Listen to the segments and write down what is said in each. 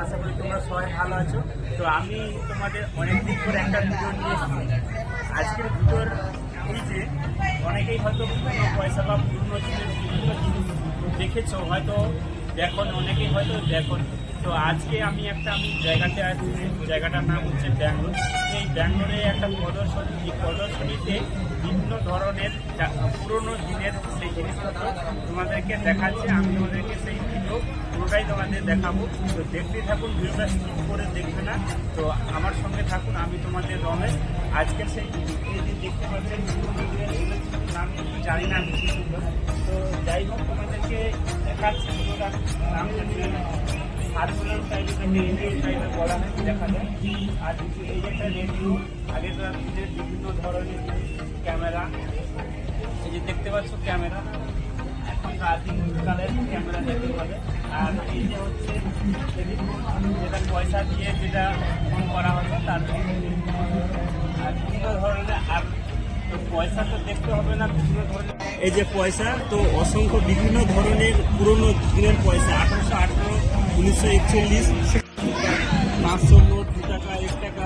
আশা করি তোমরা সবাই ভালো আছো। তো আমি তোমাদের অনেকদিন পর একটা ভিডিও নিয়ে এসেছি। আজকের ভিডিওর এই যে অনেকেই হয়তো পুরনো পয়সা বা পুরনো দিনের বিভিন্ন জিনিস দেখেছো, হয়তো দেখো, অনেকেই হয়তো দেখো। তো আজকে আমি জায়গাতে আছি, জায়গাটার নাম হচ্ছে ব্যাঙ্গালোর। এই ব্যাঙ্গালোরে একটা প্রদর্শনী, এই প্রদর্শনীতে বিভিন্ন ধরনের পুরনো দিনের সেই জিনিসপত্র তোমাদেরকে দেখাচ্ছে। আমি তোমাদেরকে সেই ভিডিও পুরোটাই তোমাদের দেখাবো। তো দেখতে থাকুন, ভিডিওটা স্কিপ করে দেখবে না। তো আমার সঙ্গে থাকুন, আমি তোমাদের রমেশ। আজকে সেই এই যে দেখতে পাচ্ছেন নাম জানি না আমি কি সুন্দর। তো যাই হোক, তোমাদেরকে দেখাচ্ছি ভিডিওটা নাম জানি না। হারমোনিয়াম টাইপের, রেডিও টাইপের বলা হয়, দেখা যায়। আর এই যে একটা রেডিও, আগেকার দিনের বিভিন্ন ধরনের ক্যামেরা, এই যে দেখতে পাচ্ছ ক্যামেরা, এখন আদিকালের ক্যামেরা দেখতে পাবে। আর এই যে হচ্ছে যেটা পয়সা দিয়ে যেটা ফোন করা হতো তার, আর বিভিন্ন ধরনের। আর পয়সা তো দেখতে হবে না, বিভিন্ন ধরনের এই যে পয়সা, তো অসংখ্য বিভিন্ন ধরনের পুরনো দিনের পয়সা, 1818, 1941, 500 নোট, 2 টাকা, 1 টাকা।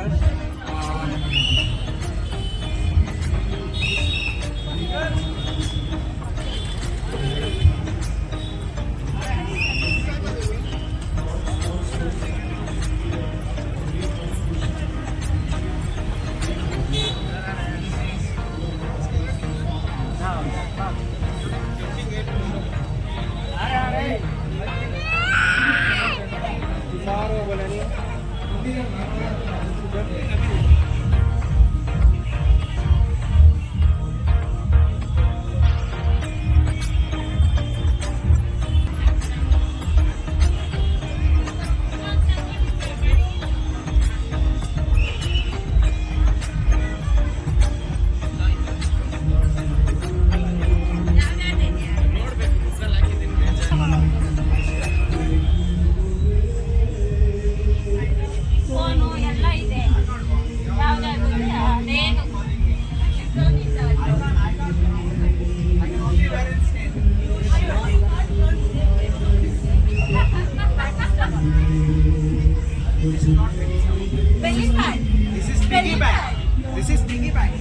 This is piggy bank.